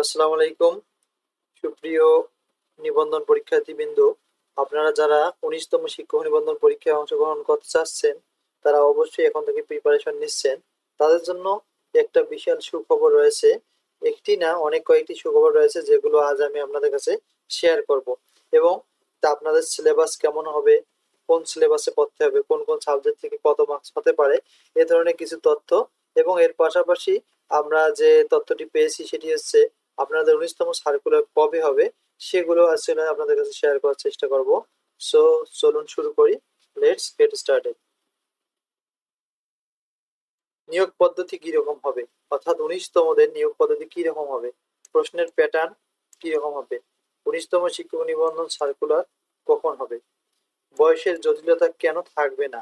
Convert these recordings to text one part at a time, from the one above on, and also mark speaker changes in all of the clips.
Speaker 1: Hello, আসসালামু আলাইকুম। সুপ্রিয় নিবন্ধন পরীক্ষার্থীবৃন্দ, আপনারা যারা ১৯তম শিক্ষক নিবন্ধন পরীক্ষায় অংশগ্রহণ করতে চাচ্ছেন, তারা অবশ্যই এখন থেকে প্রিপারেশন নিচ্ছেন। তাদের জন্য একটা বিশাল সুখবর রয়েছে। একটি না, অনেক কয়েকটি সুখবর রয়েছে, যেগুলো আজ আমি আপনাদের কাছে শেয়ার করব। এবং তা আপনাদের সিলেবাস কেমন হবে, কোন সিলেবাসে পড়তে হবে, কোন কোন সাবজেক্ট থেকে কত মার্কস হতে পারে, এ ধরনের কিছু তথ্য। এবং এর পাশাপাশি আমরা যে তথ্যটি পেয়েছি সেটি হচ্ছে আপনাদের ১৯তম সার্কুলার কবে হবে, সেগুলো আসলে আপনাদের কাছে শেয়ার করার চেষ্টা করব। সো চলুন শুরু করি। Let's get started. নিয়োগ পদ্ধতি কিরকম হবে, অর্থাৎ ১৯তমদের নিয়োগ পদ্ধতি কিরকম হবে, প্রশ্নের প্যাটার্ন কিরকম হবে, ১৯তম শিক্ষক নিবন্ধন সার্কুলার কখন হবে, বয়সের জটিলতা কেন থাকবে না,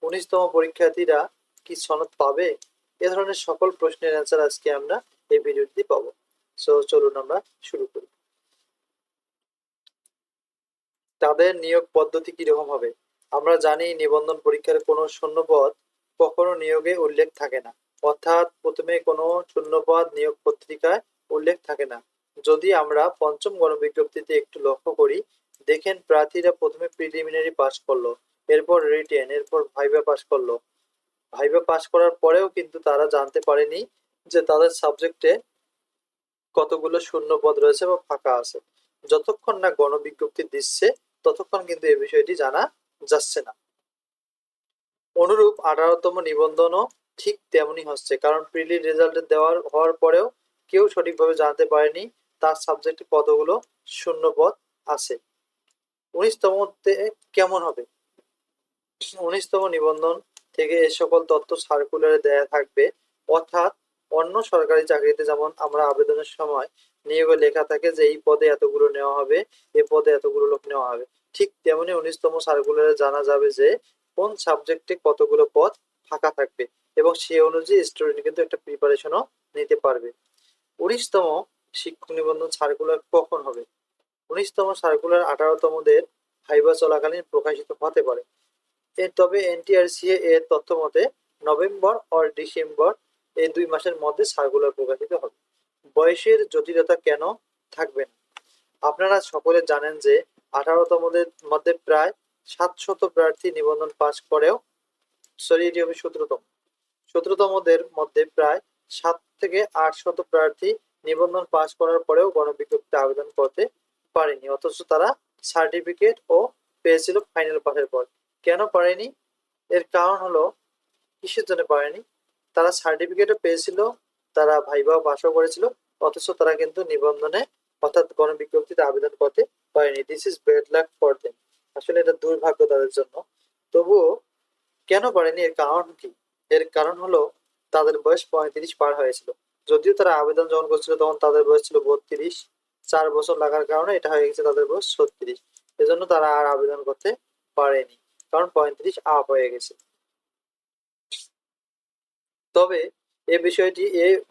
Speaker 1: ১৯তম পরীক্ষার্থীরা কি সনদ পাবে, এ ধরনের সকল প্রশ্নের অ্যান্সার আজকে আমরা এই ভিডিওটি পাবো। সো চলুন আমরা শুরু করি। তাদের নিয়োগ পদ্ধতি কিরকম হবে। আমরা জানি নিবন্ধন পরীক্ষার কোনো শূন্যপদ কখনো নিয়োগে উল্লেখ থাকে না, অর্থাৎ প্রথমে কোনো শূন্যপদ নিয়োগ পত্রিকায় উল্লেখ থাকে না। যদি আমরা পঞ্চম গণবিজ্ঞপ্তিতে একটু লক্ষ্য করি, দেখেন প্রার্থীরা প্রথমে প্রিলিমিনারি পাস করলো, এরপর রিটেন, এরপর ভাইভা পাস করলো। ভাইভা পাস করার পরেও কিন্তু তারা জানতে পারেনি যে তাদের সাবজেক্টে কতগুলো শূন্য পদ রয়েছে বা ফাঁকা আছে। যতক্ষণ না গণবিজ্ঞপ্তি দিচ্ছে, ততক্ষণ কিন্তু এই বিষয়টি জানা যাচ্ছে না। অনুরূপ 18তম নিবন্ধনও ঠিক তেমনই হচ্ছে, কারণ প্রিলি রেজাল্ট হওয়ার পরেও কেউ সঠিকভাবে জানতে পারেনি তার সাবজেক্টে কতগুলো শূন্য পদ আছে। ১৯তমতে কেমন হবে, ১৯তম নিবন্ধন থেকে এ সকল তথ্য সার্কুলারে দেয়া থাকবে। অর্থাৎ অন্য সরকারি চাকরিতে যেমন আমরা আবেদনের সময় নিয়োগে লেখা থাকে যে এই পদে এতগুলো নেওয়া হবে, এ পদে এতগুলো লোক নেওয়া হবে, ঠিক তেমনি ১৯তম সার্কুলারে জানা যাবে যে কোন সাবজেক্টে কতগুলো পদ ফাঁকা থাকবে, এবং সে অনুযায়ী স্টুডেন্ট কিন্তু একটা প্রিপারেশনও নিতে পারবে। ১৯তম শিক্ষক নিবন্ধন সার্কুলার কখন হবে, ১৯তম সার্কুলার 18তমদের ভাইভা চলাকালীন প্রকাশিত হতে পারে। তবে এনটিআরসি এর তথ্য মতে নভেম্বর ও ডিসেম্বর এই ২ মাসের মধ্যে সার্কুলার প্রকাশিত হবে। বয়সের জটিলতা কেন থাকবে না। আপনারা সকলে জানেন যে 18তমদের মধ্যে প্রায় ৭০০ প্রার্থী নিবন্ধন পাস করেও, সরি এটি হবে ১৭তম, ১৭তমদের মধ্যে প্রায় ৭ থেকে ৮০০ প্রার্থী নিবন্ধন পাস করার পরেও গণবিজ্ঞপ্তিতে আবেদন করতে পারেনি, অথচ তারা সার্টিফিকেট ও পেয়েছিল ফাইনাল পাসের পর। কেন পারেনি, এর কারণ হলো, কিসের জন্য পারেনি, তারা সার্টিফিকেটও পেয়েছিল, তারা ভাইভাও পাসও করেছিল, অথচ তারা কিন্তু নিবন্ধনে অর্থাৎ গণবিজ্ঞপ্তিতে আবেদন করতে পারেনি। This is bad luck for them. আসলে এটা দুর্ভাগ্য তাদের জন্য। তবুও কেন পারেনি, এর কারণ কি, এর কারণ হলো তাদের বয়স ৩৫ পার হয়েছিল। যদিও তারা আবেদন যখন করছিল তখন তাদের বয়স ছিল ৩২, ৪ বছর লাগার কারণে এটা হয়ে গেছে তাদের বয়স ৩৬। এজন্য তারা আর আবেদন করতে পারেনি, কারণ ৩৫ আপ হয়ে গেছে। তবে এ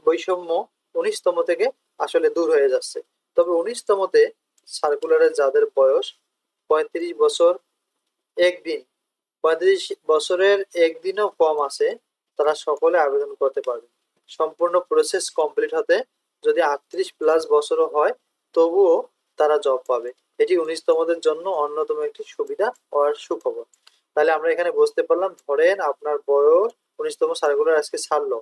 Speaker 1: বৈষম্য ১৯তম থেকে আসলে দূর হয়ে যাচ্ছে। তবে ১৯তমতে সার্কুলারে যাদের বয়স ৩৫ বছর একদিন, ৩৫ বছরের একদিনও কম আছে, তারা সকলে আবেদন করতে পারবে। সম্পূর্ণ প্রসেস কমপ্লিট হতে যদি ৩৮+ বছরও হয়, তবুও তারা জব পাবে। এটি ১৯তমদের জন্য অন্যতম একটি সুবিধা ও সুখবর। তাহলে আমরা এখানে বুঝতে পারলাম, ধরেন আপনার বয়স ১৯তম সার্কুলার আজকে ছাড়লো,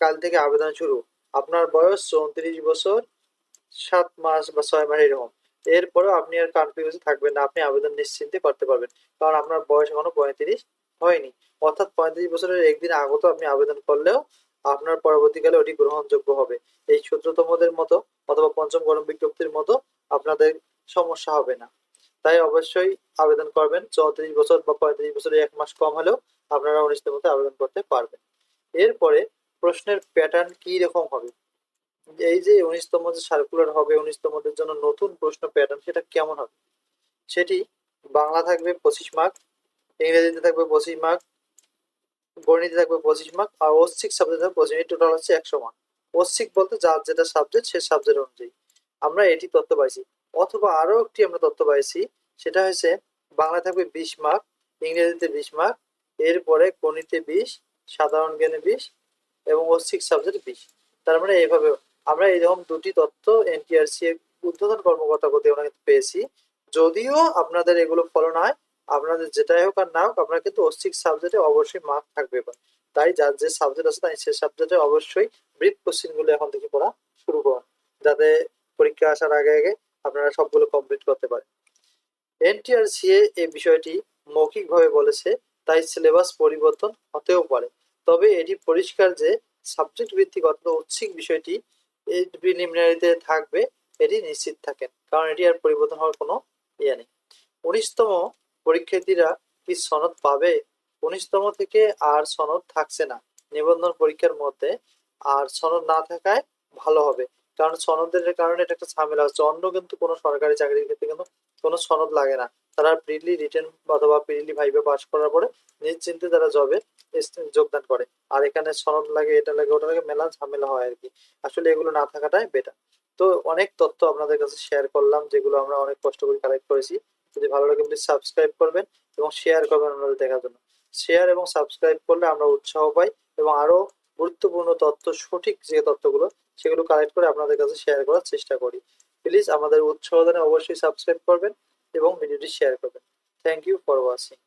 Speaker 1: কাল থেকে আবেদন শুরু, আপনার বয়স ৩৪ বছর ৭ মাস বা ৬ মাস এরকম। এরপরেও আপনি আর কনফিউজ থাকবেন না, আপনি আবেদন নিশ্চিন্তে করতে পারবেন, কারণ আপনার বয়স এখনো ৩৫ হয়নি। অর্থাৎ ৩৫ বছরের একদিন আগত আপনি আবেদন করলেও আপনার পরবর্তীকালে ওটি গ্রহণযোগ্য হবে। এই ১৭তমদের মতো অথবা পঞ্চম গণবিজ্ঞপ্তির মতো আপনাদের সমস্যা হবে না। তাই অবশ্যই আবেদন করবেন। ৩৪ বছর বা ৩৫ বছরের ১ মাস কম হলেও আপনারা ১৯তমতে আবেদন করতে পারবেন। এরপরে প্রশ্নের প্যাটার্ন কি রকম হবে, এই যে ১৯তম যে সার্কুলার হবে, ১৯তমদের জন্য নতুন প্রশ্ন প্যাটার্ন সেটা কেমন হবে, সেটি বাংলা থাকবে ২৫ মার্ক, ইংরেজিতে থাকবে ২৫ মার্ক, গণিতে থাকবে ২৫ মার্ক, আর ঐচ্ছিক সাবজেক্ট থাকবে ২৫। টোটাল হচ্ছে ১০০ মার্ক। ঐচ্ছিক বলতে যার যেটা সাবজেক্ট সে সাবজেক্ট অনুযায়ী আমরা এটি তথ্য পাইছি। অথবা আরো একটি আমরা তথ্য পাইছি, সেটা হচ্ছে বাংলা থাকবে ২০ মার্ক, ইংরেজিতে ২০ মার্ক, এরপরে গণিতে ২০, সাধারণ জ্ঞানে ২০ এবং ঐচ্ছিক সাবজেক্ট ২০। তার মানে এইভাবে আমরা এইরকম দুটি তথ্য এনটিআরসি ঊর্ধ্বতন কর্মকর্তা কর্তৃক আমরা কিন্তু পেয়েছি। যদিও আপনাদের এগুলো ফলো না হয়, আপনাদের যেটাই হোক আর না হোক, আপনার কিন্তু ঐচ্ছিক সাবজেক্টে অবশ্যই মার্ক থাকবে। তাই যার যে সাবজেক্ট আছে তাই সে সাবজেক্টে অবশ্যই ব্রিফ কোশ্চেন গুলো এখন থেকে পড়া শুরু করুন, যাতে পরীক্ষা আসার আগে আগে আপনারা সবগুলো কমপ্লিট করতে পারেন। এনটিআরসিএ এই বিষয়টি মৌখিকভাবে বলেছে, তাই সিলেবাস পরিবর্তন হতেও পারে। তবে এটি পরিষ্কার যে সাবজেক্ট ভিত্তিক অথবা ঐচ্ছিক বিষয়টি এই প্রিলিমিনারিতে থাকবে, এটি নিশ্চিত থাকেন, কারণ এটি আর পরিবর্তন হওয়ার কোনো ইয়ে নেই। 19তম পরীক্ষার্থীরা কি সনদ পাবে? 19তম থেকে আর সনদ থাকছে না নিবন্ধন পরীক্ষার মধ্যে। আর সনদ না থাকায় ভালো হবে, কারণ সনদের কারণে এটা একটা ঝামেলা হচ্ছে। অন্য কিন্তু কোনো সরকারি চাকরির ক্ষেত্রে কিন্তু কোনো সনদ লাগে না, তারা প্রিলি রিটেন অথবা প্রিলি ভাইভা পাস করার পরে নিশ্চিন্তে তারা জবে যোগদান করে। আর এখানে সনদ লাগে, এটা লাগে, ওটা লাগে, মেলা ঝামেলা হয় আর কি। আসলে এগুলো না থাকাটাই বেটার। তো অনেক তথ্য আপনাদের কাছে শেয়ার করলাম, যেগুলো আমরা অনেক কষ্ট করে কালেক্ট করেছি। যদি ভালো লাগে প্লিজ সাবস্ক্রাইব করবেন এবং শেয়ার করবেন আপনাদের দেখার জন্য। শেয়ার এবং সাবস্ক্রাইব করলে আমরা উৎসাহ পাই এবং আরো গুরুত্বপূর্ণ তথ্য, সঠিক যে তথ্যগুলো সেগুলো কালেক্ট করে আপনাদের কাছে শেয়ার করার চেষ্টা করি। প্লিজ আমাদের উৎসাহ দানে অবশ্যই সাবস্ক্রাইব করবেন এবং ভিডিওটি শেয়ার করবেন। Thank you for watching.